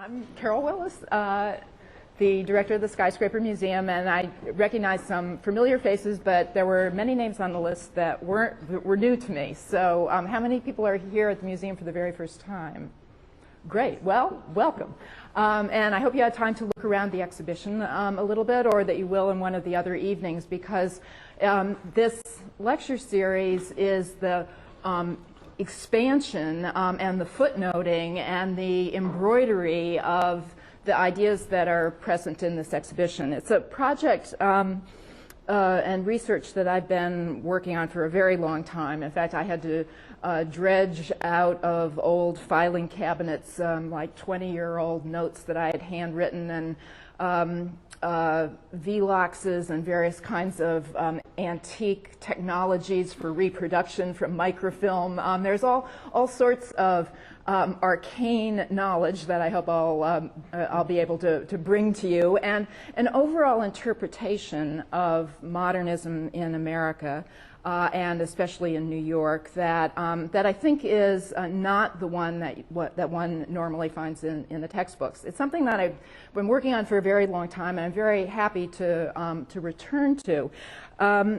I'm Carol Willis, the director of the Skyscraper Museum, and I recognize some familiar faces, but there were many names on the list that were new to me. So how many people are here at the museum for the very first time? Great. Well, welcome. And I hope you had time to look around the exhibition a little bit, or that you will in one of the other evenings, because this lecture series is the expansion and the footnoting and the embroidery of the ideas that are present in this exhibition. It's a project and research that I've been working on for a very long time. In fact, I had to dredge out of old filing cabinets like 20-year-old notes that I had handwritten, and V-Loxes and various kinds of antique technologies for reproduction from microfilm. There's all sorts of arcane knowledge that I hope I'll be able to bring to you, and an overall interpretation of modernism in America, and especially in New York, that I think is not the one that one normally finds in the textbooks. It's something that I've been working on for a very long time, and I'm very happy to return to,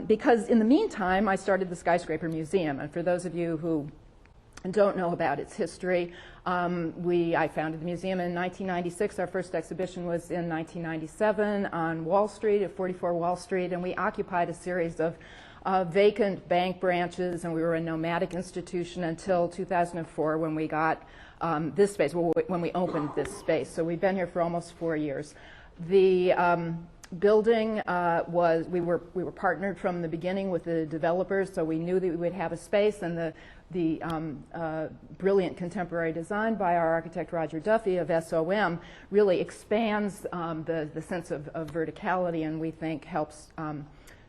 because in the meantime I started the Skyscraper Museum. And for those of you who don't know about its history, I founded the museum in 1996. Our first exhibition was in 1997 on Wall Street, at 44 Wall Street, and we occupied a series of vacant bank branches, and we were a nomadic institution until 2004, when we got this space, when we opened this space. So we've been here for almost 4 years. The building we were partnered from the beginning with the developers, so we knew that we would have a space, and the brilliant contemporary design by our architect Roger Duffy of SOM really expands the sense of verticality, and we think helps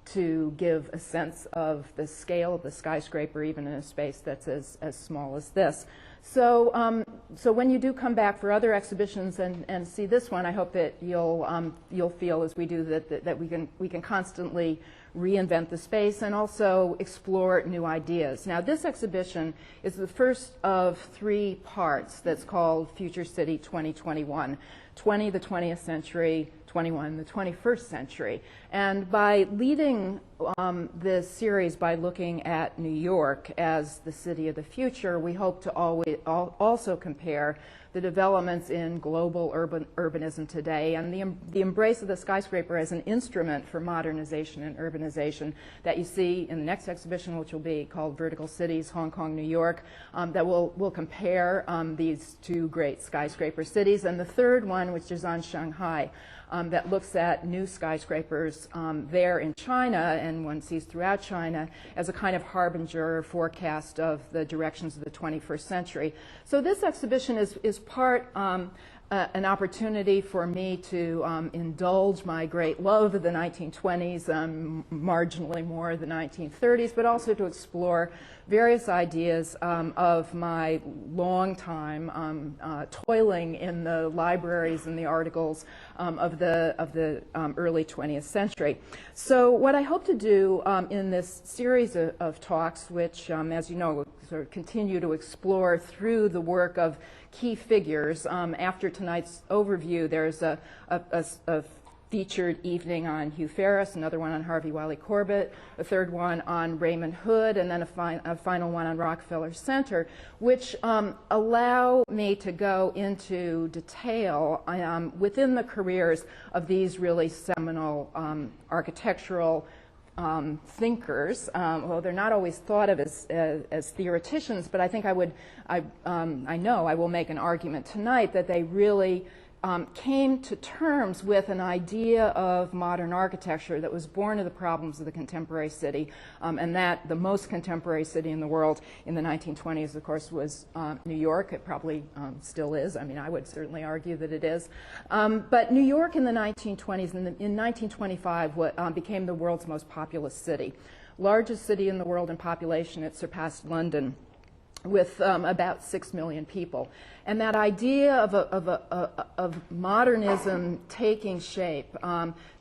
to give a sense of the scale of the skyscraper, even in a space that's as small as this. So, so when you do come back for other exhibitions and see this one, I hope that you'll feel, as we do, that we can constantly reinvent the space and also explore new ideas. Now, this exhibition is the first of 3 parts that's called Future City 2021. 20, the 20th century, 21, the 21st century. And by leading this series by looking at New York as the city of the future, we hope to also compare the developments in global urbanism today, and the embrace of the skyscraper as an instrument for modernization and urbanization that you see in the next exhibition, which will be called Vertical Cities, Hong Kong, New York, that will compare these 2 great skyscraper cities. And the third one, which is on Shanghai, that looks at new skyscrapers there in China, and one sees throughout China, as a kind of harbinger or forecast of the directions of the 21st century. So this exhibition is part an opportunity for me to indulge my great love of the 1920s, marginally more of the 1930s, but also to explore various ideas of my long time toiling in the libraries and the articles of the early 20th century. So what I hope to do in this series of talks, which, as you know, sort of continue to explore through the work of key figures. After tonight's overview, there's a featured evening on Hugh Ferris, another one on Harvey Wiley Corbett, a third one on Raymond Hood, and then a final one on Rockefeller Center, which allow me to go into detail within the careers of these really seminal architectural thinkers. Well, they're not always thought of as theoreticians, but I think I know I will make an argument tonight that they really came to terms with an idea of modern architecture that was born of the problems of the contemporary city, and that the most contemporary city in the world in the 1920s, of course, was New York. It probably still is. I mean, I would certainly argue that it is. But New York in the 1920s, in 1925, became the world's most populous city. Largest city in the world in population. It surpassed London with about 6 million people. And that idea of modernism taking shape,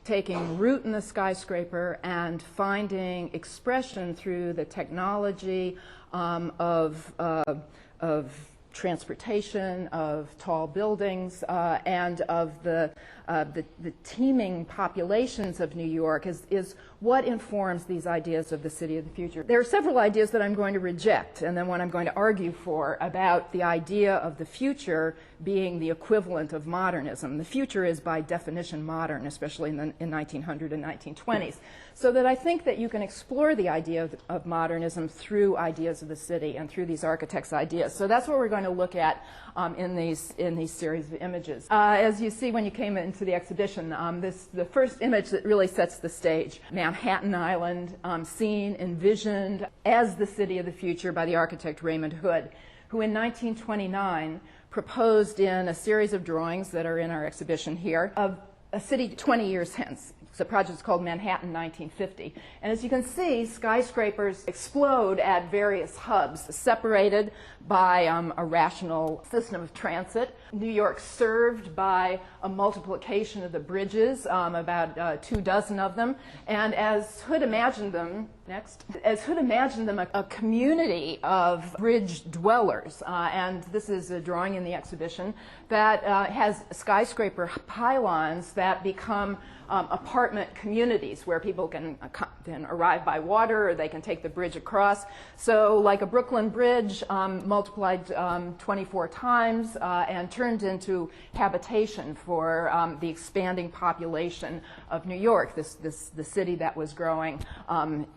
taking root in the skyscraper and finding expression through the technology of transportation, of tall buildings, and of the teeming populations of New York is what informs these ideas of the city of the future. There are several ideas that I'm going to reject, and then one I'm going to argue for about the idea of the future being the equivalent of modernism. The future is by definition modern, especially in 1900 and 1920s. So that I think that you can explore the idea of modernism through ideas of the city and through these architects' ideas. So that's what we're going to look at in these series of images. As you see when you came into the exhibition, the first image that really sets the stage, Manhattan Island, seen, envisioned as the city of the future by the architect Raymond Hood, who in 1929 proposed in a series of drawings that are in our exhibition here of a city 20 years hence. The project is called Manhattan 1950. And as you can see, skyscrapers explode at various hubs, separated by a rational system of transit. New York served by a multiplication of the bridges, about 24 of them. And as Hood imagined them, a community of bridge dwellers. And this is a drawing in the exhibition that has skyscraper pylons that become apartment communities where people can arrive by water or they can take the bridge across. So like a Brooklyn Bridge multiplied 24 times and turned into habitation for the expanding population of New York, the city that was growing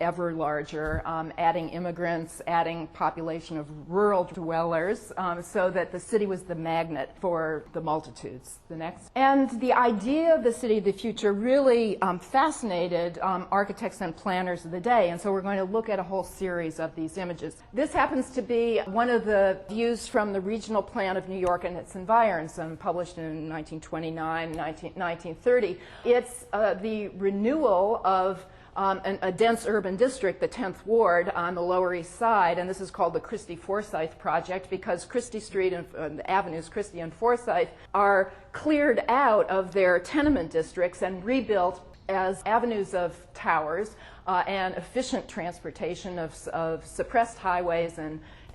ever larger, adding immigrants, adding population of rural dwellers, so that the city was the magnet for the multitudes. The next. And the idea of the city of the future really fascinated architects and planners of the day, and so we're going to look at a whole series of these images. This happens to be one of the views from the regional plan of New York and its environs, published in 1929, 1930. It's the renewal of a dense urban district, the 10th Ward, on the Lower East Side, and this is called the Christie-Forsyth Project because Christie Street and the avenues Christie and Forsyth are cleared out of their tenement districts and rebuilt as avenues of towers and efficient transportation of suppressed highways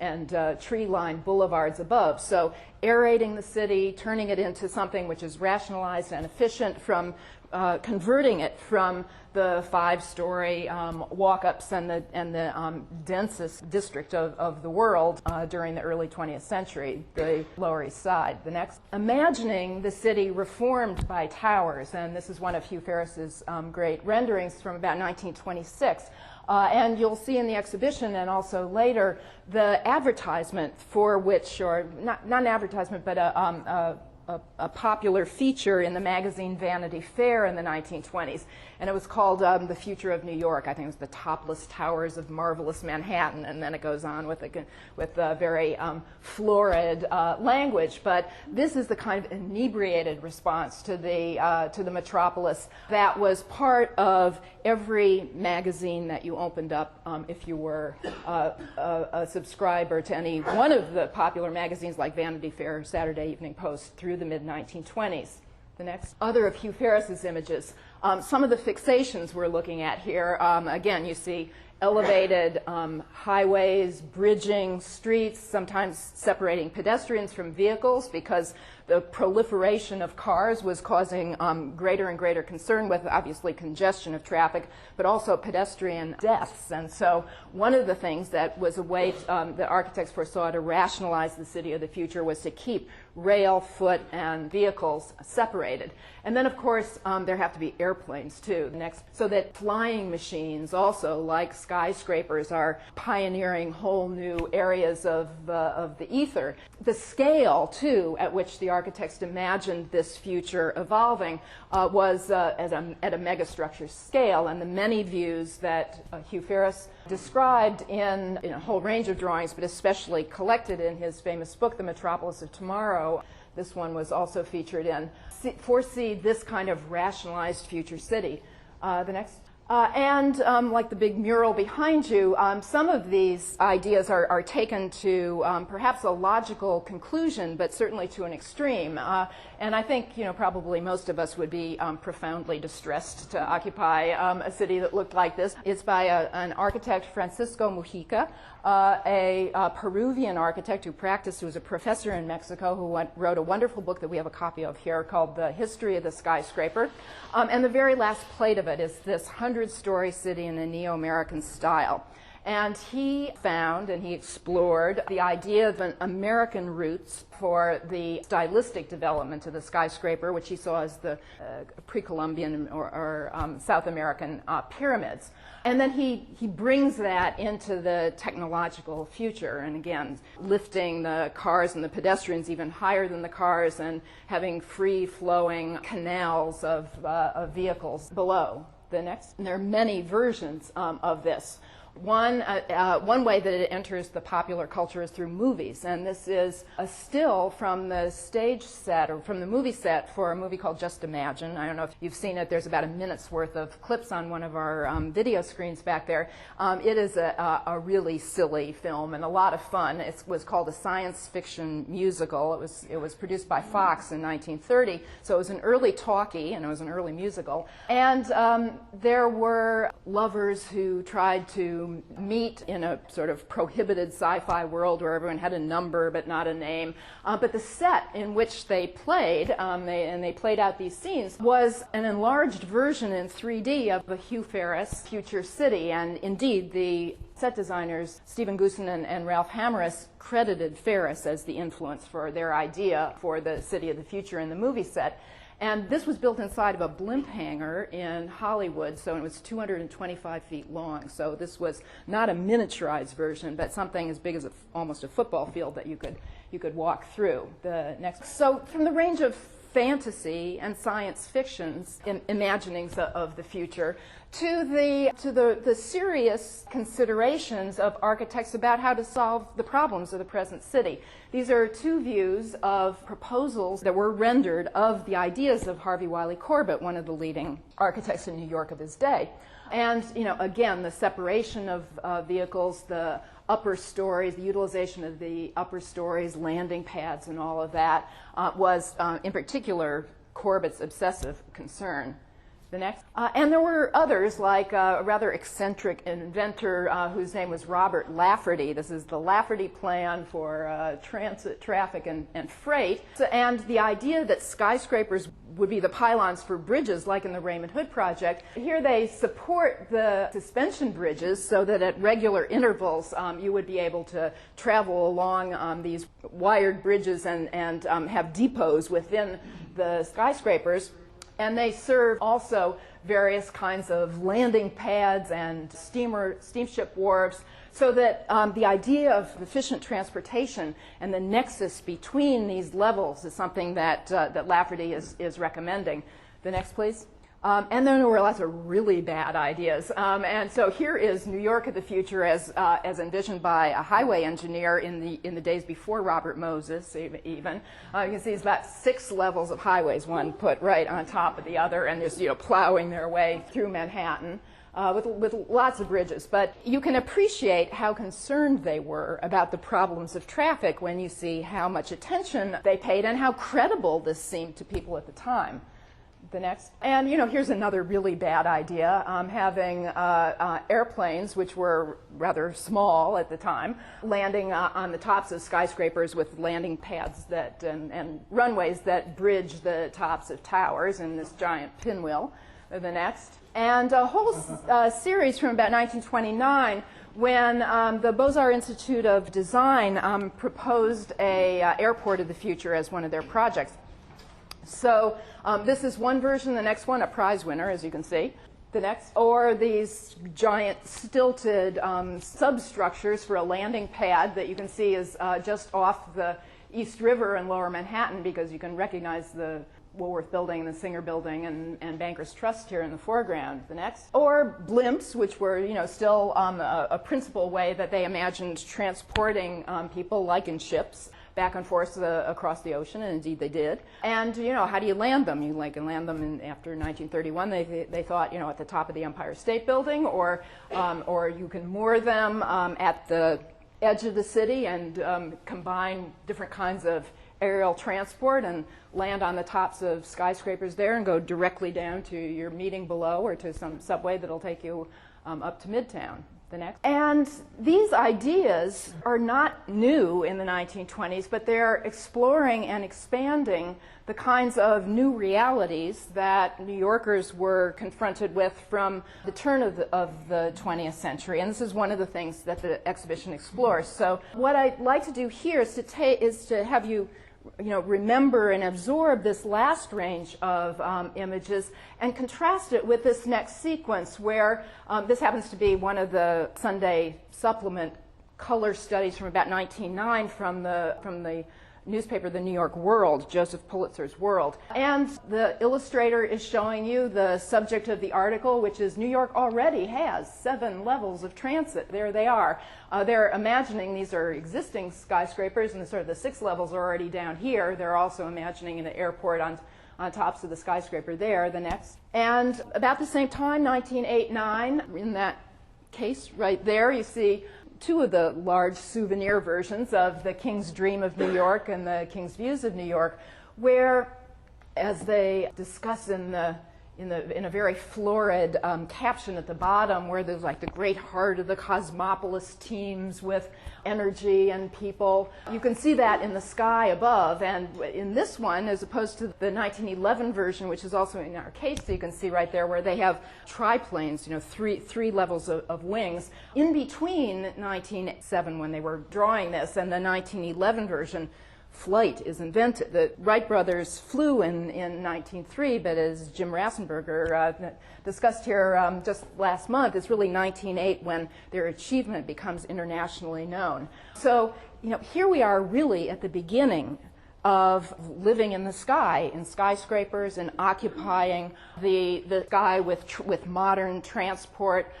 and tree-lined boulevards above. So aerating the city, turning it into something which is rationalized and efficient, from converting it from the 5-story walk-ups and the densest district of the world during the early 20th century, the Lower East Side. The next. Imagining the city reformed by towers, and this is one of Hugh Ferris's great renderings from about 1926. And you'll see in the exhibition and also later the advertisement for which, or not an advertisement, but a popular feature in the magazine Vanity Fair in the 1920s. And it was called The Future of New York. I think it was the topless towers of marvelous Manhattan. And then it goes on with a very florid language. But this is the kind of inebriated response to the metropolis that was part of every magazine that you opened up if you were a subscriber to any one of the popular magazines like Vanity Fair or Saturday Evening Post through the mid-1920s. The next. Other of Hugh Ferris's images. Some of the fixations we're looking at here, again, you see elevated highways, bridging streets, sometimes separating pedestrians from vehicles because the proliferation of cars was causing greater and greater concern with, obviously, congestion of traffic, but also pedestrian deaths. And so one of the things that was a way that architects foresaw to rationalize the city of the future was to keep rail, foot, and vehicles separated. And then, of course, there have to be airplanes, too. Next, so that flying machines also, like skyscrapers, are pioneering whole new areas of the ether. The scale, too, at which the architects imagined this future evolving was at a megastructure scale, and the many views that Hugh Ferris described in a whole range of drawings, but especially collected in his famous book, The Metropolis of Tomorrow. This one was also featured in. Foresee this kind of rationalized future city. The next. Like the big mural behind you, some of these ideas are taken to perhaps a logical conclusion, but certainly to an extreme. And I think, probably most of us would be profoundly distressed to occupy a city that looked like this. It's by an architect, Francisco Mujica, a Peruvian architect who was a professor in Mexico, who wrote a wonderful book that we have a copy of here called The History of the Skyscraper. And the very last plate of it is this 100-story city in a neo-American style. And he found and he explored the idea of an American roots for the stylistic development of the skyscraper, which he saw as the pre-Columbian or South American pyramids. And then he brings that into the technological future, and again, lifting the cars and the pedestrians even higher than the cars and having free-flowing canals of vehicles below. The next, and there are many versions of this. One way that it enters the popular culture is through movies, and this is a still from the stage set, or from the movie set for a movie called Just Imagine. I don't know if you've seen it. There's about a minute's worth of clips on one of our video screens back there. It is a really silly film and a lot of fun. It was called a science fiction musical. It was produced by Fox in 1930, so it was an early talkie and it was an early musical. And there were lovers who tried to meet in a sort of prohibited sci-fi world where everyone had a number but not a name. But the set in which they played, they played out these scenes, was an enlarged version in 3D of the Hugh Ferris future city. And indeed, the set designers, Stephen Goosen and Ralph Hammerus, credited Ferris as the influence for their idea for the city of the future in the movie set. And this was built inside of a blimp hangar in Hollywood, so it was 225 feet long. So this was not a miniaturized version, but something as big as almost a football field that you could walk through. The next. So from the range of fantasy and science fictions, imaginings of the future, to the serious considerations of architects about how to solve the problems of the present city. These are two views of proposals that were rendered of the ideas of Harvey Wiley Corbett, one of the leading architects in New York of his day. And, again, the separation of vehicles, the upper stories, the utilization of the upper stories, landing pads and all of that was, in particular, Corbett's obsessive concern. The next. And there were others, like a rather eccentric inventor whose name was Robert Lafferty. This is the Lafferty plan for transit, traffic, and freight. And the idea that skyscrapers would be the pylons for bridges, like in the Raymond Hood project. Here they support the suspension bridges so that at regular intervals you would be able to travel along these wired bridges and have depots within the skyscrapers. And they serve also various kinds of landing pads and steamship wharves, so that the idea of efficient transportation and the nexus between these levels is something that Lafferty is recommending. The next, please. And then there were lots of really bad ideas. And so here is New York of the future as envisioned by a highway engineer in the days before Robert Moses even. You can see it's about 6 levels of highways, one put right on top of the other, and just plowing their way through Manhattan. With lots of bridges. But you can appreciate how concerned they were about the problems of traffic when you see how much attention they paid and how credible this seemed to people at the time. The next. And, here's another really bad idea, having airplanes, which were rather small at the time, landing on the tops of skyscrapers with landing pads and runways that bridge the tops of towers in this giant pinwheel. The next. And a whole series from about 1929 when the Beaux-Arts Institute of Design proposed a airport of the future as one of their projects. So this is one version, the next one, a prize winner, as you can see. The next, or these giant stilted substructures for a landing pad that you can see is just off the East River in Lower Manhattan, because you can recognize the Woolworth building, the Singer building, and Bankers Trust here in the foreground. The next. Or blimps, which were, still a principal way that they imagined transporting people, like in ships. back and forth across the ocean, and indeed they did. And, how do you land them? You can land them after 1931. They thought, at the top of the Empire State Building, or you can moor them at the edge of the city and combine different kinds of aerial transport and land on the tops of skyscrapers there and go directly down to your meeting below or to some subway that'll take you up to Midtown. The next. And these ideas are not new in the 1920s, but they're exploring and expanding the kinds of new realities that New Yorkers were confronted with from the turn of the 20th century. And this is one of the things that the exhibition explores. So what I'd like to do here is to have you remember and absorb this last range of images and contrast it with this next sequence where this happens to be one of the Sunday supplement color studies from about 1909 from the newspaper, the New York World, Joseph Pulitzer's World. And the illustrator is showing you the subject of the article, which is New York already has 7 levels of transit. There they are. They're imagining these are existing skyscrapers, and sort of the 6 levels are already down here. They're also imagining an airport on tops of the skyscraper there, the next. And about the same time, 1908-9, in that case right there, you see 2 of the large souvenir versions of the King's Dream of New York and the King's Views of New York, where, as they discuss in a very florid caption at the bottom, where there's like the great heart of the cosmopolis teems with energy and people. You can see that in the sky above, and in this one, as opposed to the 1911 version, which is also in our case, so you can see right there where they have triplanes, three levels of wings. In between 1907, when they were drawing this, and the 1911 version, flight is invented. The Wright brothers flew in 1903, but as Jim Rassenberger discussed here just last month, it's really 1908 when their achievement becomes internationally known. So, here we are really at the beginning of living in the sky, in skyscrapers, and occupying the sky with modern transport,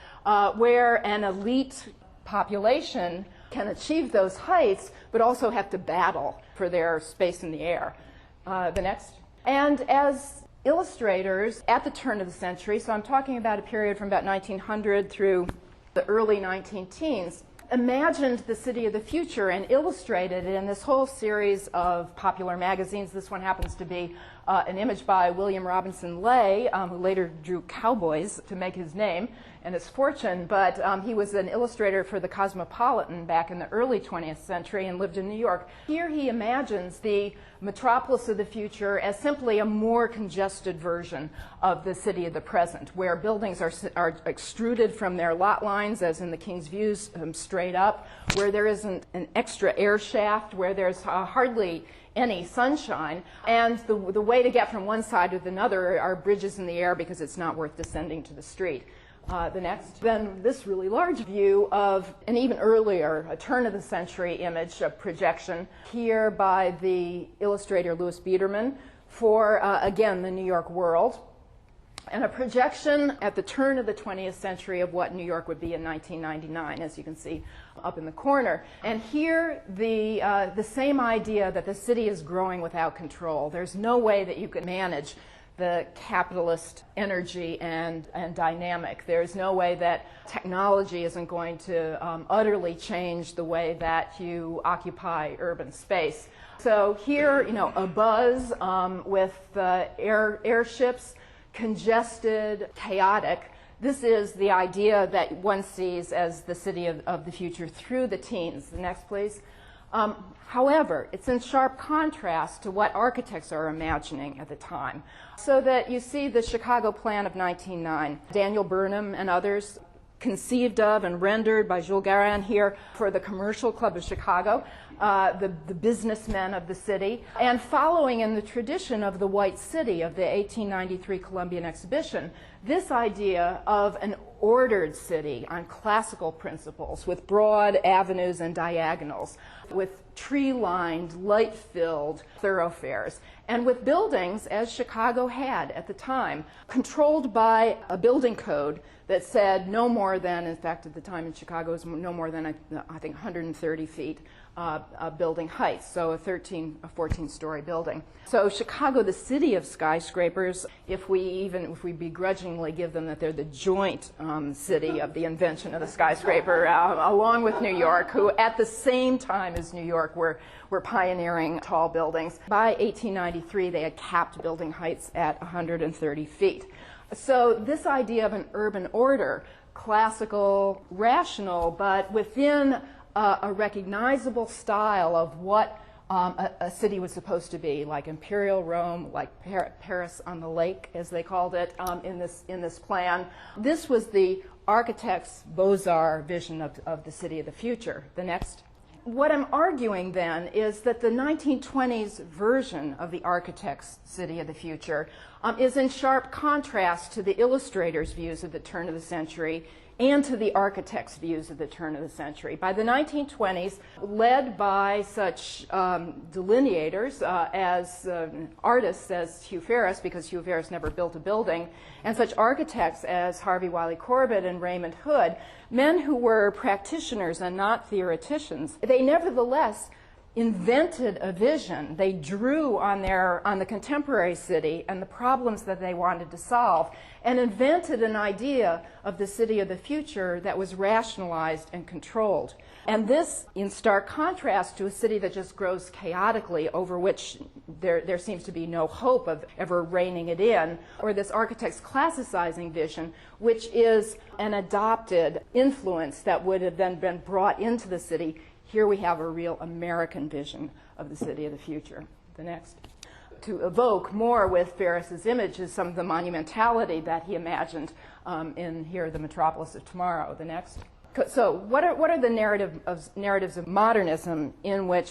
where an elite population can achieve those heights, but also have to battle for their space in the air. The next. And as illustrators at the turn of the century, so I'm talking about a period from about 1900 through the early 19-teens, imagined the city of the future and illustrated it in this whole series of popular magazines. This one happens to be an image by William Robinson Lay, who later drew cowboys to make his name and his fortune, but he was an illustrator for the Cosmopolitan back in the early 20th century and lived in New York. Here he imagines the metropolis of the future as simply a more congested version of the city of the present, where buildings are extruded from their lot lines, as in the King's Views, straight up, where there isn't an extra air shaft, where there's hardly any sunshine, and the way to get from one side to another are bridges in the air because it's not worth descending to the street. The next. Then this really large view of an even earlier, a turn-of-the-century image, a projection, here by the illustrator Louis Biederman for, again, the New York World, and a projection at the turn of the 20th century of what New York would be in 1999, as you can see up in the corner. And here, the same idea that the city is growing without control. There's no way that you can manage the capitalist energy and dynamic. There's no way that technology isn't going to utterly change the way that you occupy urban space. So here, a buzz with airships, congested, chaotic. This is the idea that one sees as the city of the future through the teens. The next, please. However, it's in sharp contrast to what architects are imagining at the time. So that you see the Chicago plan of 1909, Daniel Burnham and others, conceived of and rendered by Jules Guérin here for the Commercial Club of Chicago, the businessmen of the city, and following in the tradition of the White City of the 1893 Columbian Exhibition, this idea of an ordered city on classical principles with broad avenues and diagonals, with tree-lined, light-filled thoroughfares, and with buildings, as Chicago had at the time, controlled by a building code that said no more than, in fact, at the time in Chicago, it was no more than, I think, 130 feet building heights, so a 14-story building. So Chicago, the city of skyscrapers, if we begrudgingly give them that they're the joint city of the invention of the skyscraper, along with New York, who at the same time as New York were pioneering tall buildings. By 1893, they had capped building heights at 130 feet. So this idea of an urban order, classical, rational, but within a recognizable style of what a city was supposed to be, like Imperial Rome, like Paris on the lake, as they called it in this plan. This was the architect's Beaux-Arts vision of the city of the future. The next. What I'm arguing then is that the 1920s version of the architect's city of the future is in sharp contrast to the illustrator's views of the turn of the century and to the architect's views of the turn of the century. By the 1920s, led by such delineators as artists as Hugh Ferris, because Hugh Ferris never built a building, and such architects as Harvey Wiley Corbett and Raymond Hood, men who were practitioners and not theoreticians, they nevertheless invented a vision. They drew on the contemporary city and the problems that they wanted to solve, and invented an idea of the city of the future that was rationalized and controlled. And this in stark contrast to a city that just grows chaotically, over which there seems to be no hope of ever reining it in, or this architect's classicizing vision, which is an adopted influence that would have then been brought into the city. Here we have a real American vision of the city of the future. The next. To evoke more with Ferris's image is some of the monumentality that he imagined in here, the metropolis of tomorrow. The next. So what are the narratives of modernism in which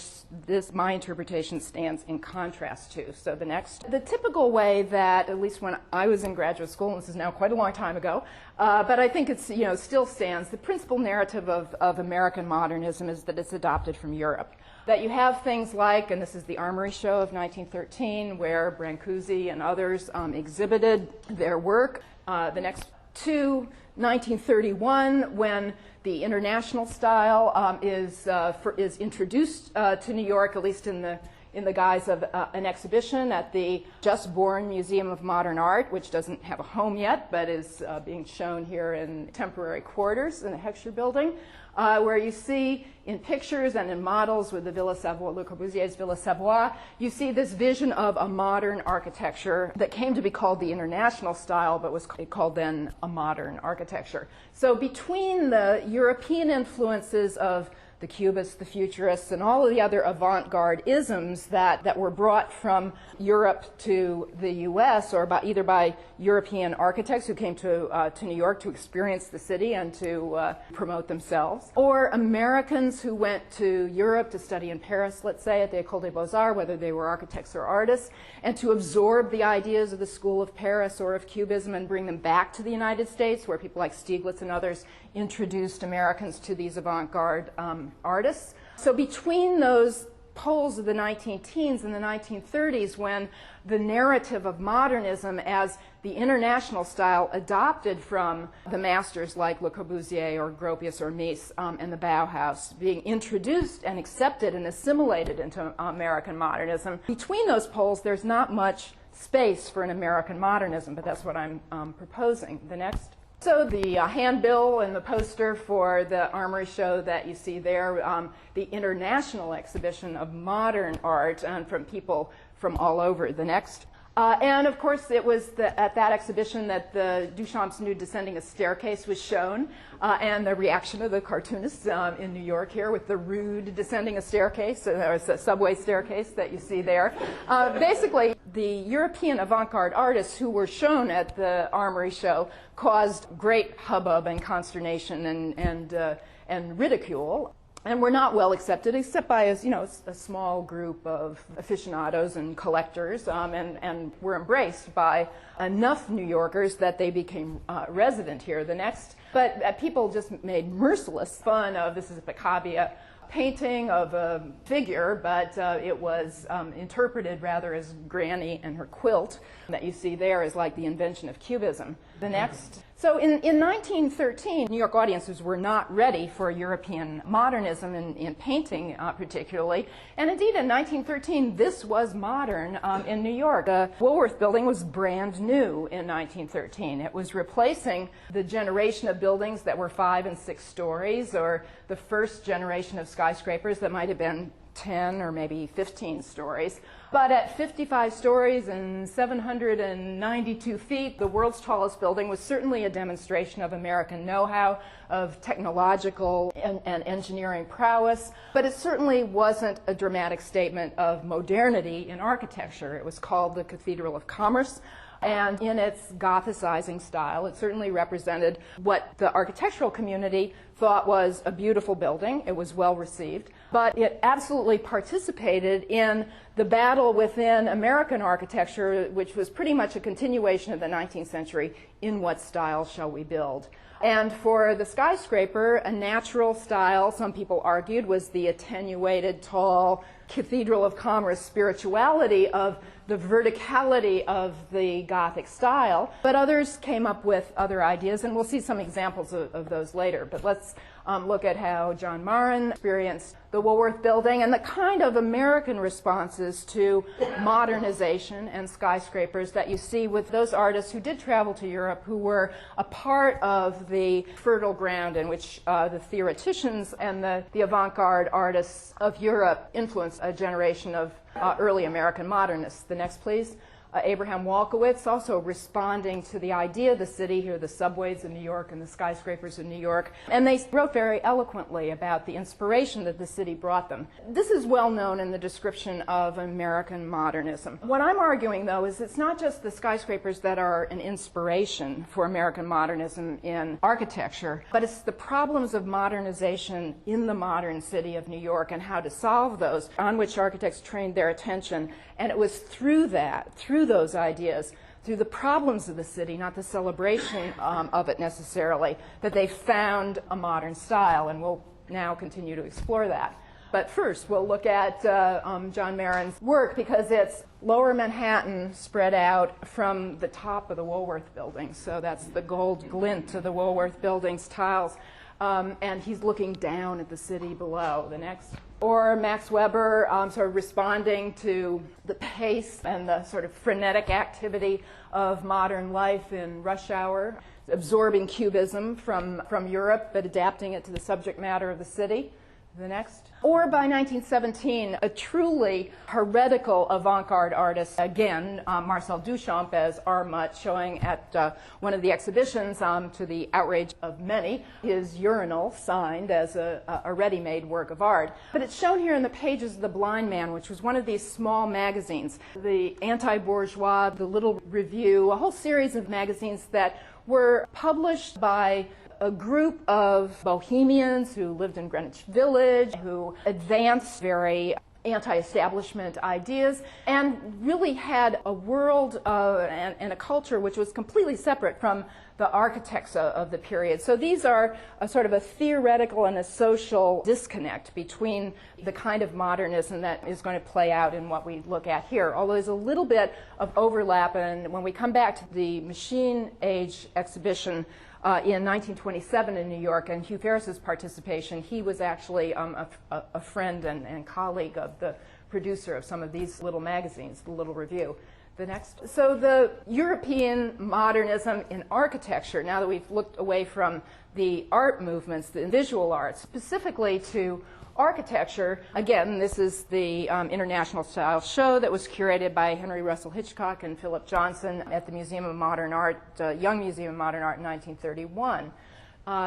my interpretation stands in contrast to? So the next. The typical way that, at least when I was in graduate school, and this is now quite a long time ago, but I think it's, still stands, the principal narrative of American modernism is that it's adopted from Europe. That you have things like, and this is the Armory Show of 1913, where Brancusi and others exhibited their work. The next. To 1931, when the international style is introduced to New York, at least in the guise of an exhibition at the Just Born Museum of Modern Art, which doesn't have a home yet, but is being shown here in temporary quarters in the Heckscher Building, where you see in pictures and in models with the Villa Savoie, Le Corbusier's Villa Savoie, you see this vision of a modern architecture that came to be called the international style, but was called then a modern architecture. So between the European influences of the Cubists, the Futurists, and all of the other avant-garde isms that were brought from Europe to the U.S., or either by European architects who came to New York to experience the city and to promote themselves, or Americans who went to Europe to study in Paris, let's say, at the École des Beaux-Arts, whether they were architects or artists, and to absorb the ideas of the School of Paris or of Cubism and bring them back to the United States, where people like Stieglitz and others introduced Americans to these avant-garde artists. So between those poles of the 19-teens and the 1930s, when the narrative of modernism as the international style adopted from the masters like Le Corbusier or Gropius or Mies and the Bauhaus being introduced and accepted and assimilated into American modernism, between those poles there's not much space for an American modernism, but that's what I'm proposing. The next. So the handbill and the poster for the Armory Show that you see there, the international exhibition of modern art, and from people from all over. The next. And of course, it was at that exhibition that the Duchamp's nude descending a staircase was shown, and the reaction of the cartoonists in New York here with the rude descending a staircase, or a subway staircase that you see there. Basically, the European avant-garde artists who were shown at the Armory Show caused great hubbub and consternation and ridicule, and were not well accepted except by a small group of aficionados and collectors, and were embraced by enough New Yorkers that they became resident here. The next, but people just made merciless fun of, this is a Picabia painting of a figure, but it was interpreted rather as Granny and her quilt that you see there is like the invention of Cubism. The next. So in 1913, New York audiences were not ready for European modernism in painting particularly. And indeed, in 1913, this was modern in New York. The Woolworth building was brand new in 1913. It was replacing the generation of buildings that were 5 and 6 stories, or the first generation of skyscrapers that might have been 10 or maybe 15 stories. But at 55 stories and 792 feet, the world's tallest building was certainly a demonstration of American know-how, of technological and engineering prowess, but it certainly wasn't a dramatic statement of modernity in architecture. It was called the Cathedral of Commerce. And in its Gothicizing style, it certainly represented what the architectural community thought was a beautiful building. It was well received. But it absolutely participated in the battle within American architecture, which was pretty much a continuation of the 19th century. In what style shall we build? And for the skyscraper, a natural style, some people argued, was the attenuated, tall Cathedral of Commerce spirituality of the verticality of the Gothic style. But others came up with other ideas, and we'll see some examples of those later. But let's look at how John Marin experienced the Woolworth building and the kind of American responses to modernization and skyscrapers that you see with those artists who did travel to Europe, who were a part of the fertile ground in which the theoreticians and the avant-garde artists of Europe influenced a generation of early American modernists. The next, please. Abraham Wolkowitz, also responding to the idea of the city, here the subways in New York and the skyscrapers in New York, and they wrote very eloquently about the inspiration that the city brought them. This is well known in the description of American modernism. What I'm arguing, though, is it's not just the skyscrapers that are an inspiration for American modernism in architecture, but it's the problems of modernization in the modern city of New York and how to solve those, on which architects trained their attention. And it was through that, through those ideas, through the problems of the city, not the celebration of it necessarily, that they found a modern style, and we'll now continue to explore that. But first, we'll look at John Marin's work, because it's Lower Manhattan spread out from the top of the Woolworth building. So that's the gold glint of the Woolworth building's tiles. And he's looking down at the city below. The next. Or Max Weber sort of responding to the pace and the sort of frenetic activity of modern life in rush hour, absorbing cubism from Europe, but adapting it to the subject matter of the city. The next. Or by 1917, a truly heretical avant-garde artist, again, Marcel Duchamp as Armut, showing at one of the exhibitions, to the outrage of many, his urinal signed as a ready-made work of art. But it's shown here in the pages of The Blind Man, which was one of these small magazines, the Anti-Bourgeois, the Little Review, a whole series of magazines that were published by a group of bohemians who lived in Greenwich Village, who advanced very anti-establishment ideas, and really had a world and a culture which was completely separate from the architects of the period. So these are a sort of a theoretical and a social disconnect between the kind of modernism that is going to play out in what we look at here, although there's a little bit of overlap. And when we come back to the Machine Age exhibition in 1927 in New York, and Hugh Ferris's participation, he was actually a friend and colleague of the producer of some of these little magazines, the Little Review. The next. So the European modernism in architecture, now that we've looked away from the art movements, the visual arts, specifically to architecture, again, this is the International Style Show that was curated by Henry Russell Hitchcock and Philip Johnson at the Museum of Modern Art, Young Museum of Modern Art in 1931.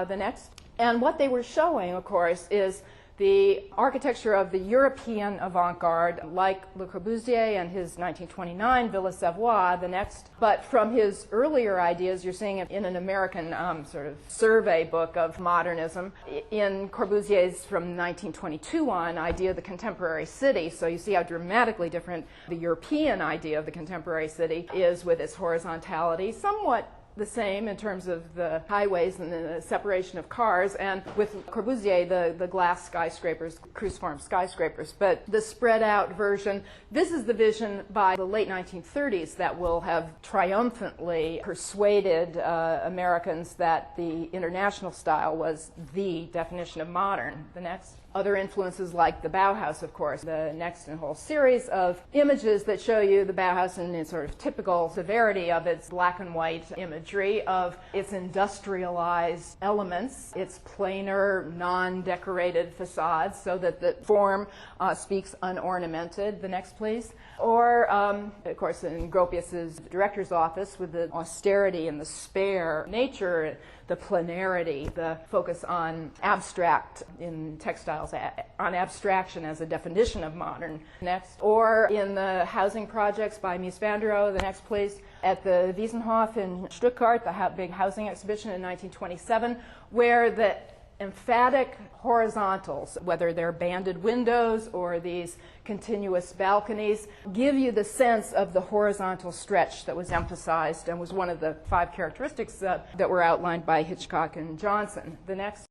The next. And what they were showing, of course, is the architecture of the European avant-garde, like Le Corbusier and his 1929 Villa Savoye, the next. But from his earlier ideas, you're seeing it in an American sort of survey book of modernism. In Corbusier's from 1922 on, idea of the contemporary city. So you see how dramatically different the European idea of the contemporary city is with its horizontality, somewhat the same in terms of the highways and the separation of cars, and with Corbusier, the glass skyscrapers, cruciform skyscrapers. But the spread out version, this is the vision by the late 1930s that will have triumphantly persuaded Americans that the international style was the definition of modern. The next. Other influences like the Bauhaus, of course. The next in a whole series of images that show you the Bauhaus in its sort of typical severity of its black and white imagery, of its industrialized elements, its planar, non-decorated facades, so that the form speaks unornamented. The next, please. Or, of course, in Gropius's director's office with the austerity and the spare nature, the planarity, the focus on abstract in textiles, on abstraction as a definition of modern. Next. Or in the housing projects by Mies van der Rohe, the next place, at the Wiesenhof in Stuttgart, the big housing exhibition in 1927, where the emphatic horizontals, whether they're banded windows or these continuous balconies, give you the sense of the horizontal stretch that was emphasized and was one of the 5 characteristics that were outlined by Hitchcock and Johnson. The next.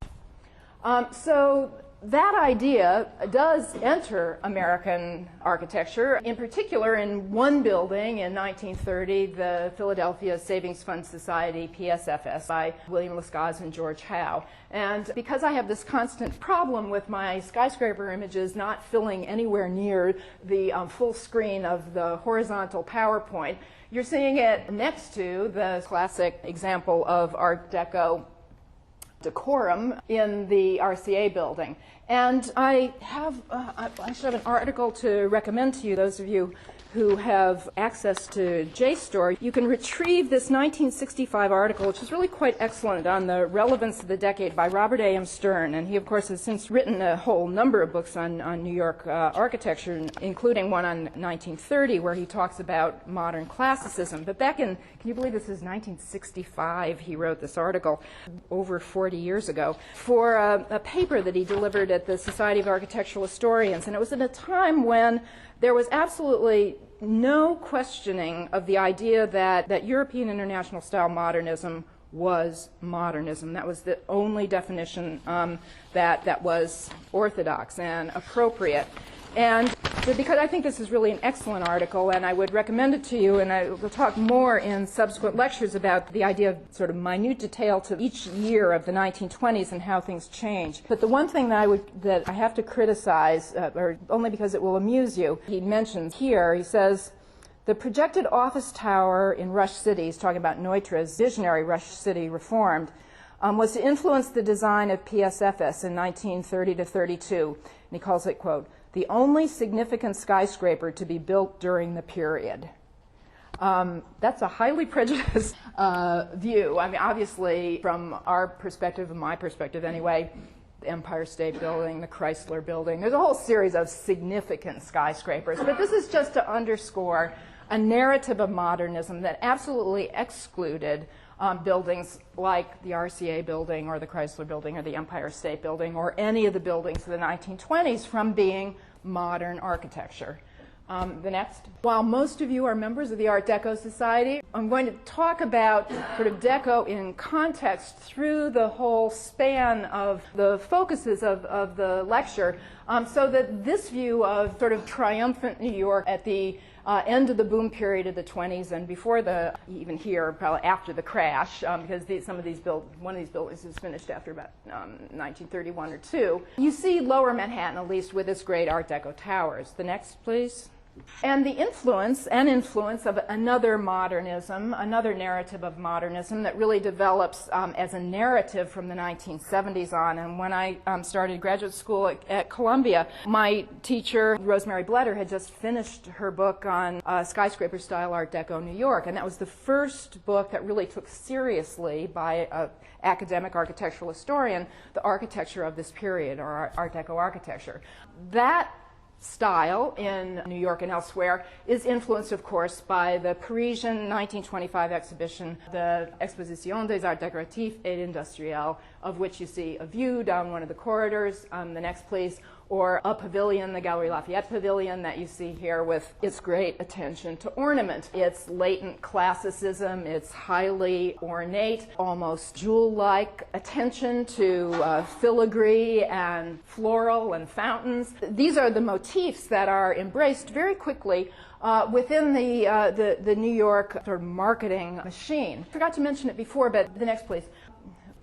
So that idea does enter American architecture, in particular in one building in 1930, the Philadelphia Savings Fund Society, PSFS, by William Lescaz and George Howe. And because I have this constant problem with my skyscraper images not filling anywhere near the full screen of the horizontal PowerPoint, you're seeing it next to the classic example of Art Deco decorum in the RCA building. And I should have an article to recommend to you, those of you who have access to JSTOR. You can retrieve this 1965 article, which is really quite excellent, on the relevance of the decade by Robert A.M. Stern. And he, of course, has since written a whole number of books on New York architecture, including one on 1930, where he talks about modern classicism. But back in, can you believe this is 1965, he wrote this article, over 40 years ago, for a paper that he delivered at the Society of Architectural Historians. And it was at a time when there was absolutely no questioning of the idea that European international style modernism was modernism. That was the only definition that was orthodox and appropriate. And because I think this is really an excellent article, and I would recommend it to you, and I will talk more in subsequent lectures about the idea of sort of minute detail to each year of the 1920s and how things change. But the one thing that I have to criticize, or only because it will amuse you, he mentions here, he says, the projected office tower in Rush City, he's talking about Neutre's visionary Rush City reformed, was to influence the design of PSFS in 1930 to 32. And he calls it, quote, the only significant skyscraper to be built during the period. That's a highly prejudiced view. I mean, obviously, from our perspective, and my perspective anyway, the Empire State Building, the Chrysler Building, there's a whole series of significant skyscrapers. But this is just to underscore a narrative of modernism that absolutely excluded buildings like the RCA building or the Chrysler building or the Empire State Building or any of the buildings of the 1920s from being modern architecture. The next. While most of you are members of the Art Deco Society, I'm going to talk about sort of Deco in context through the whole span of the focuses of the lecture, so that this view of sort of triumphant New York at the end of the boom period of the 20s and before even here, probably after the crash, because one of these buildings is finished after about 1931 or 2. You see Lower Manhattan, at least, with its great Art Deco towers. The next, please. And the influence of another modernism, another narrative of modernism that really develops as a narrative from the 1970s on. And when I started graduate school at Columbia, my teacher, Rosemary Bletter, had just finished her book on skyscraper-style Art Deco New York. And that was the first book that really took seriously by an academic architectural historian the architecture of this period, or Art Deco architecture. That style in New York and elsewhere is influenced, of course, by the Parisian 1925 exhibition, the Exposition des Arts Décoratifs et Industriels, of which you see a view down one of the corridors, the next place, or a pavilion, the Galerie Lafayette Pavilion that you see here with its great attention to ornament. Its latent classicism, its highly ornate, almost jewel-like attention to filigree and floral and fountains. These are the motifs that are embraced very quickly within the New York sort of marketing machine. I forgot to mention it before, but the next please.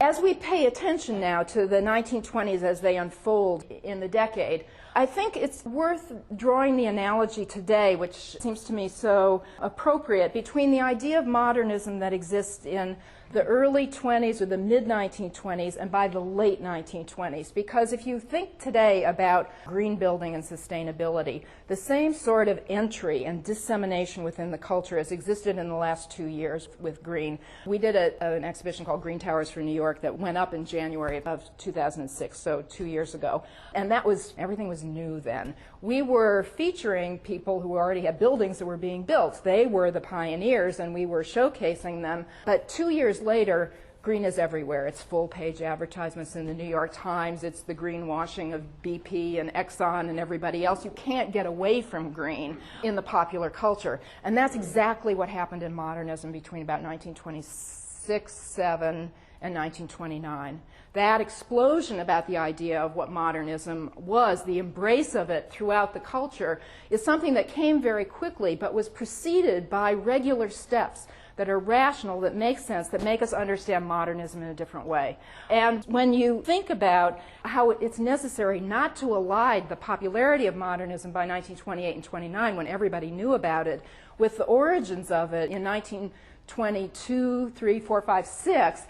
As we pay attention now to the 1920s as they unfold in the decade, I think it's worth drawing the analogy today, which seems to me so appropriate, between the idea of modernism that exists in the early 20s or the mid-1920s and by the late 1920s. Because if you think today about green building and sustainability, the same sort of entry and dissemination within the culture has existed in the last 2 years with green. We did an exhibition called Green Towers for New York that went up in January of 2006, so 2 years ago. And that was, everything was new then. We were featuring people who already had buildings that were being built. They were the pioneers and we were showcasing them. But 2 years later, green is everywhere. It's full-page advertisements in the New York Times. It's the greenwashing of BP and Exxon and everybody else. You can't get away from green in the popular culture. And that's exactly what happened in modernism between about 1926, 7, and 1929. That explosion about the idea of what modernism was, the embrace of it throughout the culture, is something that came very quickly but was preceded by regular steps that are rational, that make sense, that make us understand modernism in a different way. And when you think about how it's necessary not to elide the popularity of modernism by 1928 and 29, when everybody knew about it, with the origins of it in 1922, 3, 4, 5, 6,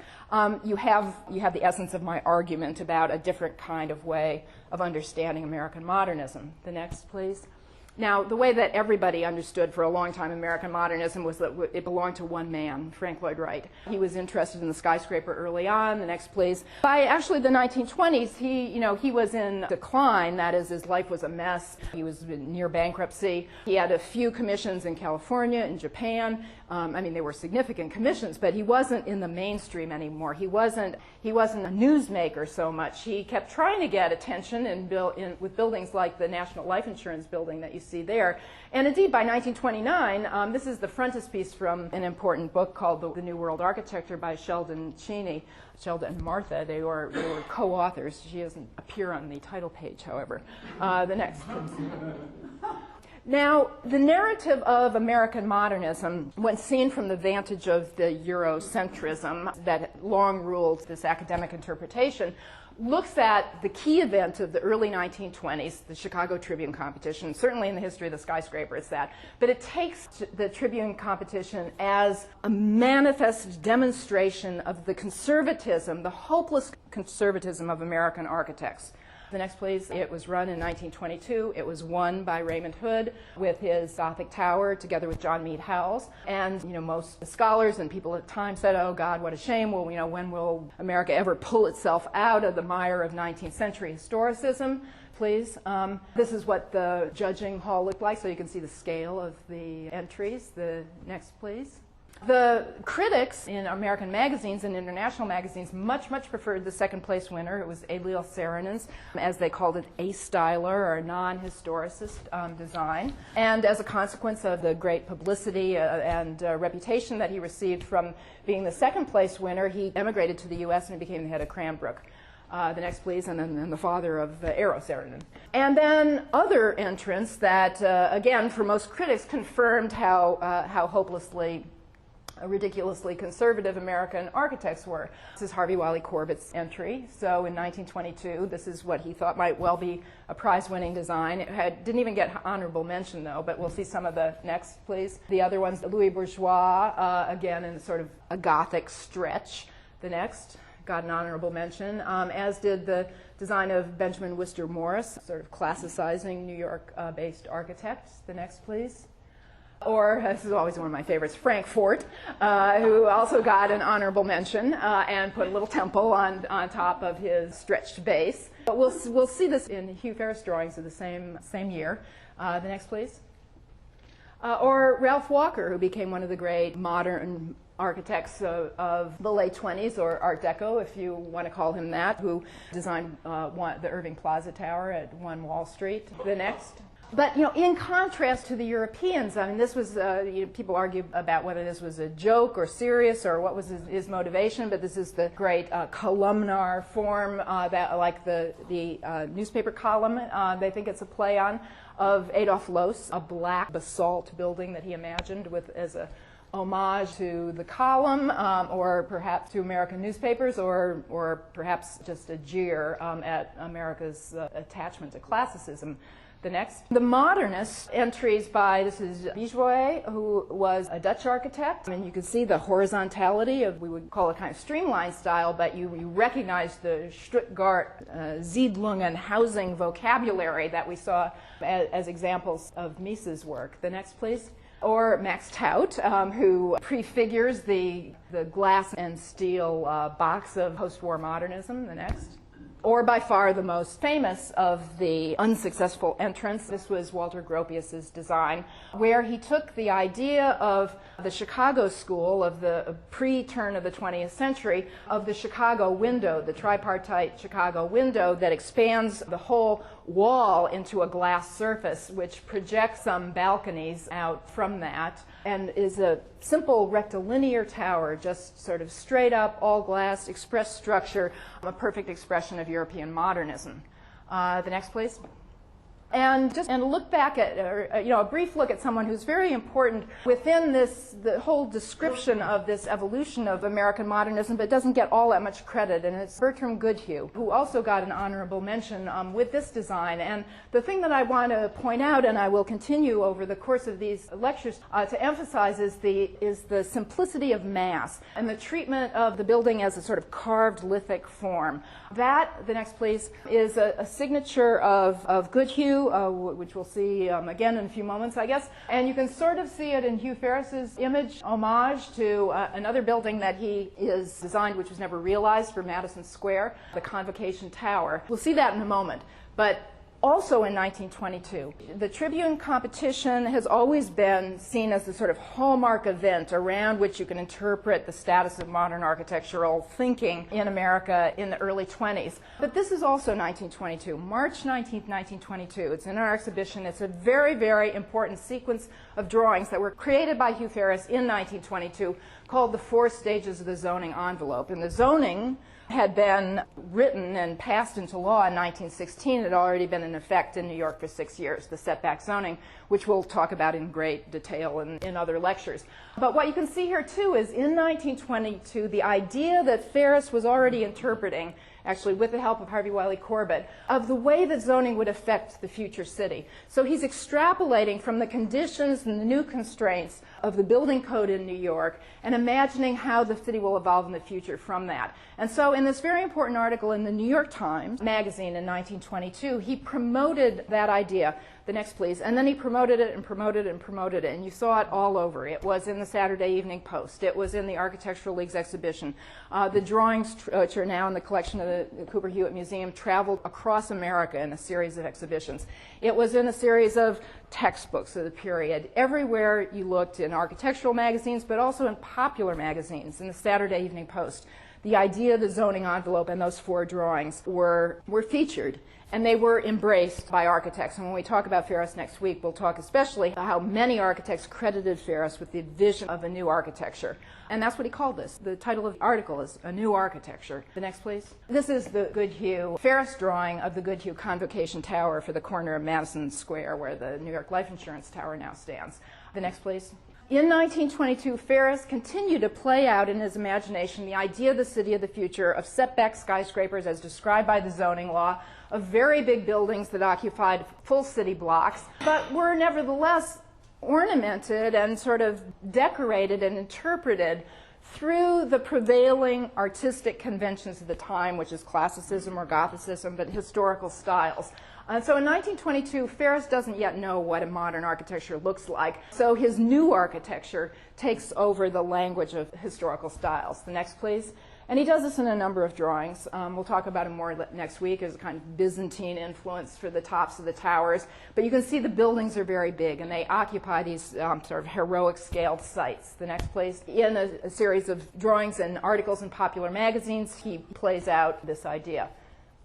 you have the essence of my argument about a different kind of way of understanding American modernism. The next, please. Now, the way that everybody understood for a long time American modernism was that it belonged to one man, Frank Lloyd Wright. He was interested in the skyscraper early on. The next, please. By actually the 1920s, he was in decline. That is, his life was a mess. He was near bankruptcy. He had a few commissions in California, in Japan. I mean, they were significant commissions, but he wasn't in the mainstream anymore. He wasn't a newsmaker so much. He kept trying to get attention with buildings like the National Life Insurance building that you see there. And indeed, by 1929, this is the frontispiece from an important book called The New World Architecture by Sheldon Cheney. Sheldon and Martha, they were co-authors. She doesn't appear on the title page, however. The next, please. Now, the narrative of American modernism, when seen from the vantage of the Eurocentrism that long ruled this academic interpretation, looks at the key event of the early 1920s, the Chicago Tribune competition. Certainly in the history of the skyscraper it's that. But it takes the Tribune competition as a manifest demonstration of the conservatism, the hopeless conservatism of American architects. The next, please. It was run in 1922. It was won by Raymond Hood with his Gothic tower together with John Mead Howells. And, most scholars and people at the time said, oh, God, what a shame. Well, when will America ever pull itself out of the mire of 19th century historicism? Please. This is what the judging hall looked like, so you can see the scale of the entries. The next, please. The critics in American magazines and international magazines much preferred the second place winner. It was Émile Saarinen's, as they called it, A-styler or non-historicist design. And as a consequence of the great publicity and reputation that he received from being the second place winner, he emigrated to the U.S. and became the head of Cranbrook. The next, please, and then the father of Eero Saarinen. And then other entrants that, again, for most critics, confirmed how hopelessly ridiculously conservative American architects were. This is Harvey Wiley Corbett's entry. So in 1922, this is what he thought might well be a prize-winning design. It didn't even get honorable mention, though, but we'll see some of the next, please. The other one's Louis Bourgeois, again, in sort of a Gothic stretch. The next got an honorable mention, as did the design of Benjamin Wister Morris, sort of classicizing New York-based architects. The next, please. Or, this is always one of my favorites, Frank Fort, who also got an honorable mention and put a little temple on top of his stretched base. But we'll see this in Hugh Ferris drawings of the same year. The next, please. Or Ralph Walker, who became one of the great modern architects of the late 20s, or Art Deco, if you want to call him that, who designed the Irving Plaza Tower at 1 Wall Street. The next. But, in contrast to the Europeans, I mean, this was, people argue about whether this was a joke or serious or what was his motivation, but this is the great columnar form that, like the newspaper column, they think it's a play on, of Adolf Loos, a black basalt building that he imagined as a homage to the column, or perhaps to American newspapers, or perhaps just a jeer at America's attachment to classicism. The next. The modernist entries by, this is Bijouet, who was a Dutch architect. And you can see the horizontality of, we would call it kind of streamlined style, but you recognize the Stuttgart Siedlungen housing vocabulary that we saw as examples of Mies's work. The next, please. Or Max Taut, who prefigures the glass and steel box of post-war modernism. The next. Or by far the most famous of the unsuccessful entrants, this was Walter Gropius's design, where he took the idea of the Chicago school of the pre-turn of the 20th century, of the Chicago window, the tripartite Chicago window that expands the whole wall into a glass surface, which projects some balconies out from that, and is a simple rectilinear tower, just sort of straight up, all glass, express structure, a perfect expression of European modernism. The next, please. And look back at, a brief look at someone who's very important within the whole description of this evolution of American modernism, but doesn't get all that much credit, and it's Bertram Goodhue, who also got an honorable mention with this design. And the thing that I want to point out, and I will continue over the course of these lectures to emphasize, is the simplicity of mass and the treatment of the building as a sort of carved lithic form. That, the next please, is a signature of Goodhue, which we'll see again in a few moments, I guess. And you can sort of see it in Hugh Ferris's image, homage to another building that he is designed, which was never realized, for Madison Square, the Convocation Tower. We'll see that in a moment. But also in 1922, the Tribune competition has always been seen as the sort of hallmark event around which you can interpret the status of modern architectural thinking in America in the early 20s. But this is also 1922, March 19th, 1922. It's in our exhibition. It's a very, very important sequence of drawings that were created by Hugh Ferris in 1922 called the 4 Stages of the Zoning Envelope. And the zoning had been written and passed into law in 1916. It had already been in effect in New York for 6 years, the setback zoning, which we'll talk about in great detail in other lectures. But what you can see here, too, is in 1922, the idea that Ferris was already interpreting, actually with the help of Harvey Wiley Corbett, of the way that zoning would affect the future city. So he's extrapolating from the conditions and the new constraints of the building code in New York and imagining how the city will evolve in the future from that. And so in this very important article in the New York Times magazine in 1922, he promoted that idea. The next, please. And then he promoted it and promoted it and promoted it. And you saw it all over. It was in the Saturday Evening Post. It was in the Architectural League's exhibition. The drawings, which are now in the collection of the Cooper Hewitt Museum, traveled across America in a series of exhibitions. It was in a series of textbooks of the period. Everywhere you looked, in architectural magazines, but also in popular magazines, in the Saturday Evening Post, the idea of the zoning envelope and those 4 drawings were featured. And they were embraced by architects. And when we talk about Ferris next week, we'll talk especially about how many architects credited Ferris with the vision of a new architecture. And that's what he called this. The title of the article is A New Architecture. The next, please. This is the Goodhue Ferris drawing of the Goodhue Convocation Tower for the corner of Madison Square, where the New York Life Insurance Tower now stands. The next, please. In 1922, Ferris continued to play out in his imagination the idea of the city of the future, of setback skyscrapers as described by the zoning law, of very big buildings that occupied full city blocks, but were nevertheless ornamented and sort of decorated and interpreted through the prevailing artistic conventions of the time, which is classicism or Gothicism, but historical styles. And so in 1922, Ferris doesn't yet know what a modern architecture looks like. So his new architecture takes over the language of historical styles. The next, please. And he does this in a number of drawings. We'll talk about him more next week as a kind of Byzantine influence for the tops of the towers. But you can see the buildings are very big, and they occupy these sort of heroic scaled sites. The next place, in a series of drawings and articles in popular magazines, he plays out this idea.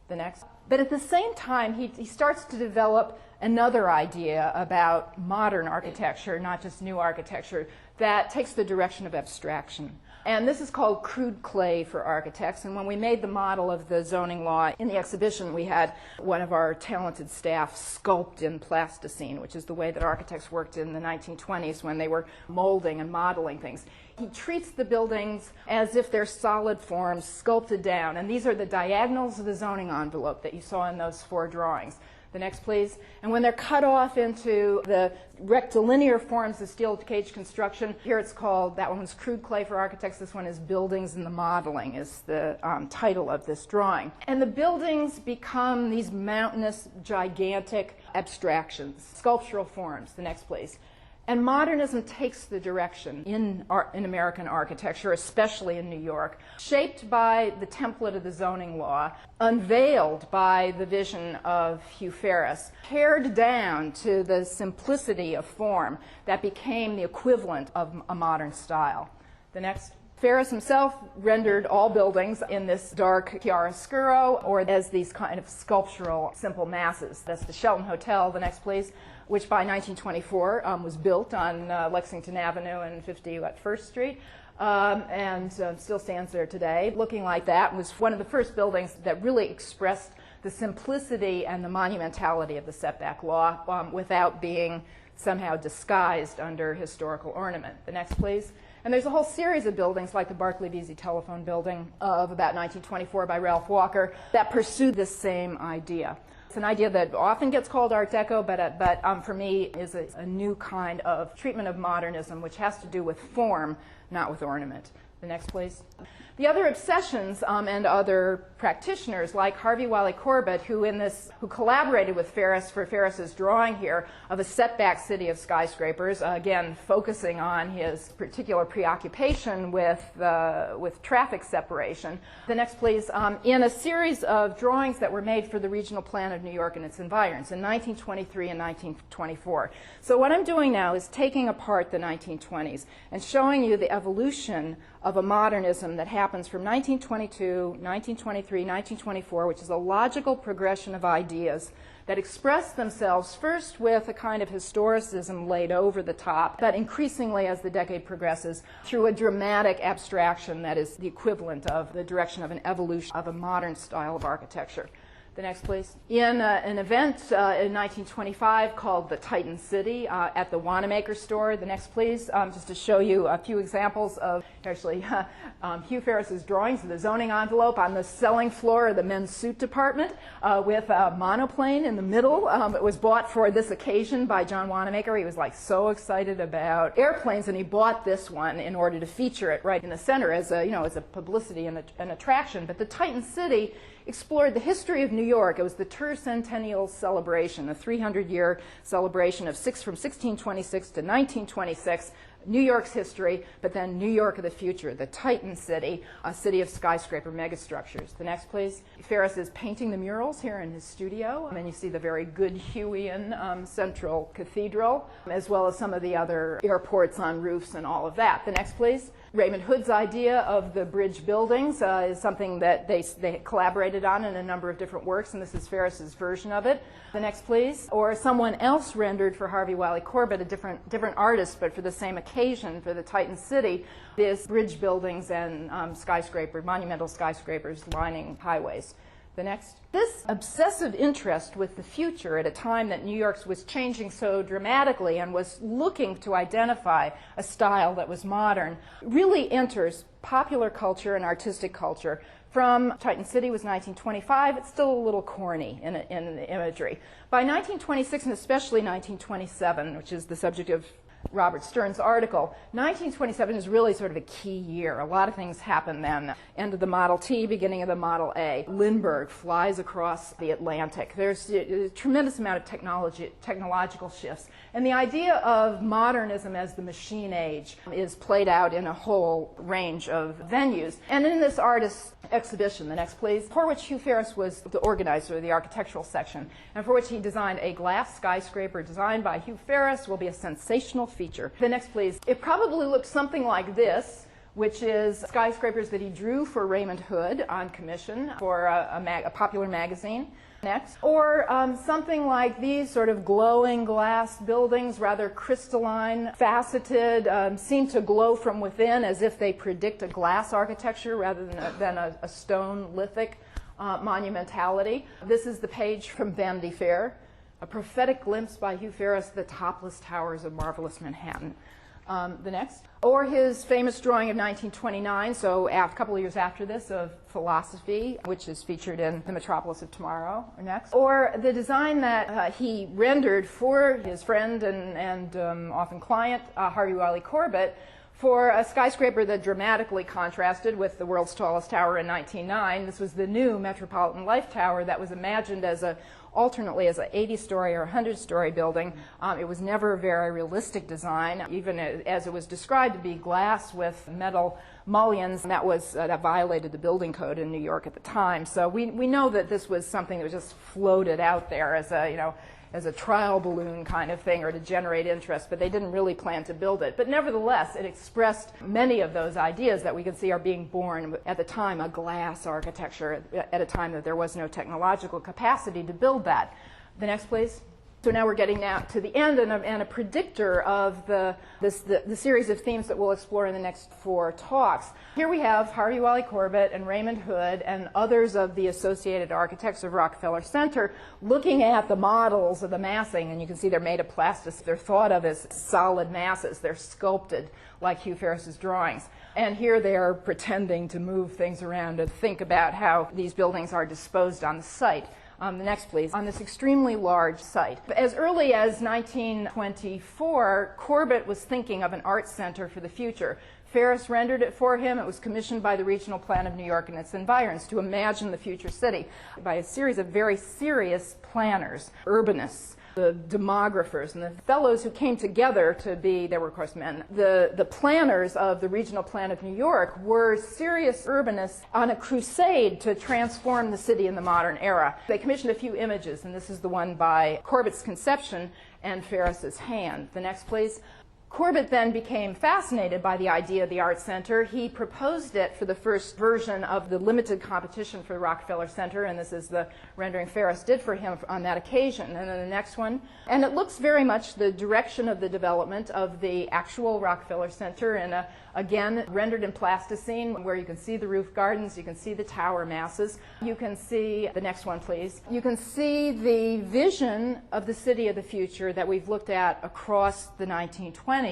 The next. But at the same time, he starts to develop another idea about modern architecture, not just new architecture, that takes the direction of abstraction. And this is called crude clay for architects. And when we made the model of the zoning law in the exhibition, we had one of our talented staff sculpt in plasticine, which is the way that architects worked in the 1920s when they were molding and modeling things. He treats the buildings as if they're solid forms sculpted down. And these are the diagonals of the zoning envelope that you saw in those 4 drawings. The next, please. And when they're cut off into the rectilinear forms of steel cage construction, here it's called, that one's crude clay for architects, this one is buildings and the modeling is the title of this drawing. And the buildings become these mountainous, gigantic abstractions, sculptural forms. The next, please. And modernism takes the direction in American architecture, especially in New York, shaped by the template of the zoning law, unveiled by the vision of Hugh Ferris, pared down to the simplicity of form that became the equivalent of a modern style. The next. Ferris himself rendered all buildings in this dark chiaroscuro, or as these kind of sculptural simple masses. That's the Shelton Hotel, the next, please, which by 1924 was built on Lexington Avenue and 51st Street, and still stands there today. Looking like that, was one of the first buildings that really expressed the simplicity and the monumentality of the setback law without being somehow disguised under historical ornament. The next, please. And there's a whole series of buildings, like the Barclay Vesey Telephone Building of about 1924 by Ralph Walker, that pursued this same idea. It's an idea that often gets called Art Deco, but for me is a new kind of treatment of modernism, which has to do with form, not with ornament. The next, please. The other obsessions and other practitioners, like Harvey Wiley Corbett, who collaborated with Ferris for Ferris's drawing here of a setback city of skyscrapers, again focusing on his particular preoccupation with traffic separation. The next, please. In a series of drawings that were made for the Regional Plan of New York and its environs in 1923 and 1924. So what I'm doing now is taking apart the 1920s and showing you the evolution of a modernism that happens from 1922, 1923, 1924, which is a logical progression of ideas that express themselves first with a kind of historicism laid over the top, but increasingly as the decade progresses through a dramatic abstraction that is the equivalent of the direction of an evolution of a modern style of architecture. The next, please. In an event in 1925 called the Titan City at the Wanamaker store. The next, please, just to show you a few examples of actually Hugh Ferris's drawings of the zoning envelope on the selling floor of the men's suit department with a monoplane in the middle. It was bought for this occasion by John Wanamaker. He was like so excited about airplanes, and he bought this one in order to feature it right in the center as a, as a publicity and an attraction. But the Titan City explored the history of New York. It was the tercentennial celebration, a 300-year celebration of from 1626 to 1926, New York's history, but then New York of the future, the Titan City, a city of skyscraper megastructures. The next, please. Ferris is painting the murals here in his studio, and you see the very good Hueyan central cathedral, as well as some of the other airports on roofs and all of that. The next, please. Raymond Hood's idea of the bridge buildings is something that they collaborated on in a number of different works, and this is Ferris's version of it. The next, please. Or someone else rendered for Harvey Wiley Corbett, a different artist, but for the same occasion, for the Titan City, this bridge buildings and monumental skyscrapers lining highways. The next. This obsessive interest with the future at a time that New York was changing so dramatically and was looking to identify a style that was modern really enters popular culture and artistic culture. From Titan City was 1925, it's still a little corny in the imagery. By 1926, and especially 1927, which is the subject of Robert Stern's article. 1927 is really sort of a key year. A lot of things happen then. End of the Model T, beginning of the Model A. Lindbergh flies across the Atlantic. There's a tremendous amount of technological shifts. And the idea of modernism as the machine age is played out in a whole range of venues. And in this artist's exhibition, the next please, for which Hugh Ferris was the organizer of the architectural section, and for which he designed a glass skyscraper designed by Hugh Ferris, will be a sensational feature. The next please. It probably looks something like this, which is skyscrapers that he drew for Raymond Hood on commission for a popular magazine. Next. Or something like these sort of glowing glass buildings, rather crystalline, faceted, seem to glow from within as if they predict a glass architecture rather than a stone lithic monumentality. This is the page from Vanity Fair, a prophetic glimpse by Hugh Ferris of the topless towers of marvelous Manhattan. The next. Or his famous drawing of 1929, so a couple of years after this, of philosophy, which is featured in The Metropolis of Tomorrow. Or next. Or the design that he rendered for his friend and often client, Harvey Wiley Corbett, for a skyscraper that dramatically contrasted with the world's tallest tower in 1909. This was the new Metropolitan Life Tower that was imagined as alternately as an 80-story or 100-story building. It was never a very realistic design, even as it was described to be glass with metal mullions, and that violated the building code in New York at the time. So we know that this was something that was just floated out there as a trial balloon kind of thing, or to generate interest, but they didn't really plan to build it. But nevertheless, it expressed many of those ideas that we can see are being born at the time, a glass architecture, at a time that there was no technological capacity to build that. The next, please. So now we're getting now to the end and a predictor of the series of themes that we'll explore in the next 4 talks. Here we have Harvey Wiley Corbett and Raymond Hood and others of the associated architects of Rockefeller Center looking at the models of the massing, and you can see they're made of plastic. They're thought of as solid masses. They're sculpted like Hugh Ferris's drawings. And here they are pretending to move things around and think about how these buildings are disposed on the site. The next, please. On this extremely large site. As early as 1924, Corbett was thinking of an art center for the future. Ferris rendered it for him. It was commissioned by the Regional Plan of New York and its environs to imagine the future city by a series of very serious planners, urbanists, the demographers, and the fellows who came together to be, they were of course men, the planners of the Regional Plan of New York were serious urbanists on a crusade to transform the city in the modern era. They commissioned a few images, and this is the one by Corbett's conception and Ferris's hand. The next, please. Corbett then became fascinated by the idea of the Art Center. He proposed it for the first version of the limited competition for the Rockefeller Center, and this is the rendering Ferris did for him on that occasion. And then the next one. And it looks very much the direction of the development of the actual Rockefeller Center, and again, rendered in plasticine, where you can see the roof gardens, you can see the tower masses. You can see, the next one, please. You can see the vision of the city of the future that we've looked at across the 1920s.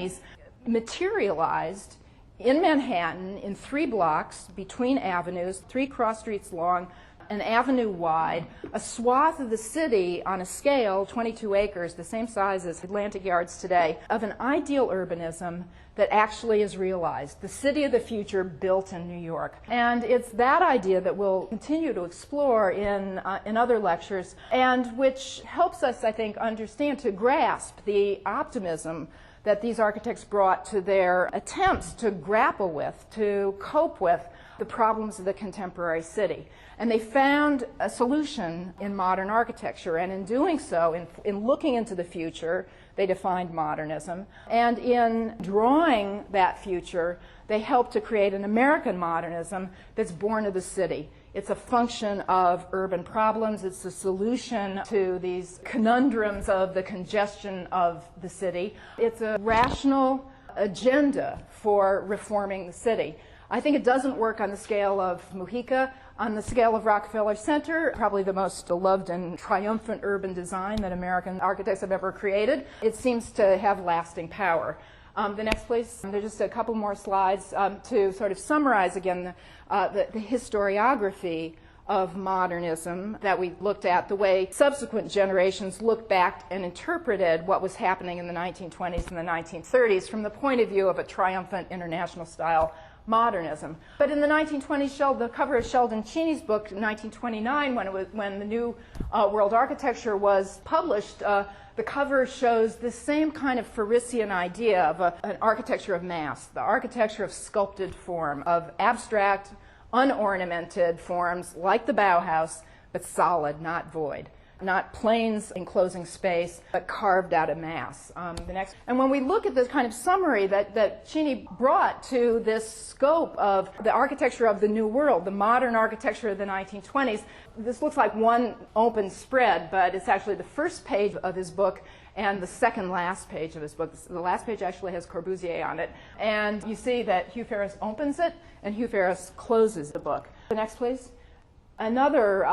Materialized in Manhattan in 3 blocks between avenues, 3 cross streets long, an avenue wide, a swath of the city on a scale, 22 acres, the same size as Atlantic Yards today, of an ideal urbanism that actually is realized. The city of the future built in New York. And it's that idea that we'll continue to explore in other lectures, and which helps us, I think, understand, to grasp the optimism that these architects brought to their attempts to grapple with, to cope with the problems of the contemporary city. And they found a solution in modern architecture, and in doing so, in looking into the future, they defined modernism. And in drawing that future, they helped to create an American modernism that's born of the city. It's a function of urban problems. It's a solution to these conundrums of the congestion of the city. It's a rational agenda for reforming the city. I think it doesn't work on the scale of Mujica. On the scale of Rockefeller Center, probably the most beloved and triumphant urban design that American architects have ever created, it seems to have lasting power. The next, please. There's just a couple more slides to sort of summarize again the historiography of modernism that we looked at, the way subsequent generations looked back and interpreted what was happening in the 1920s and the 1930s from the point of view of a triumphant international style modernism. But in the 1920s, the cover of Sheldon Cheney's book, 1929, when the New World Architecture was published, the cover shows this same kind of Farisian idea of an architecture of mass, the architecture of sculpted form, of abstract, unornamented forms like the Bauhaus, but solid, not void. Not planes enclosing space, but carved out of mass. And when we look at this kind of summary that Cheney brought to this scope of the architecture of the New World, the modern architecture of the 1920s, this looks like one open spread, but it's actually the first page of his book and the second last page of his book. The last page actually has Corbusier on it. And you see that Hugh Ferris opens it, and Hugh Ferris closes the book. The next, please. Another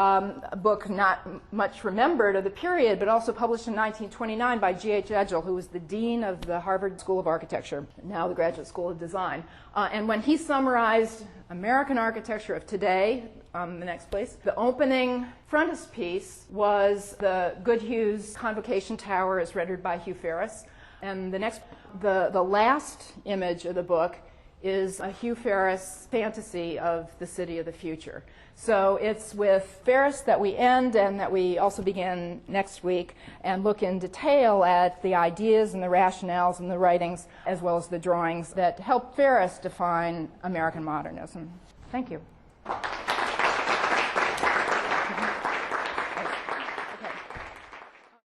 book not much remembered of the period, but also published in 1929 by G.H. Edgell, who was the dean of the Harvard School of Architecture, now the Graduate School of Design. And when he summarized American architecture of today, the next place, the opening frontispiece was the Goodhue's Convocation Tower as rendered by Hugh Ferris. And the last image of the book is a Hugh Ferris fantasy of the city of the future. So it's with Ferris that we end and that we also begin next week and look in detail at the ideas and the rationales and the writings as well as the drawings that help Ferris define American modernism. Thank you.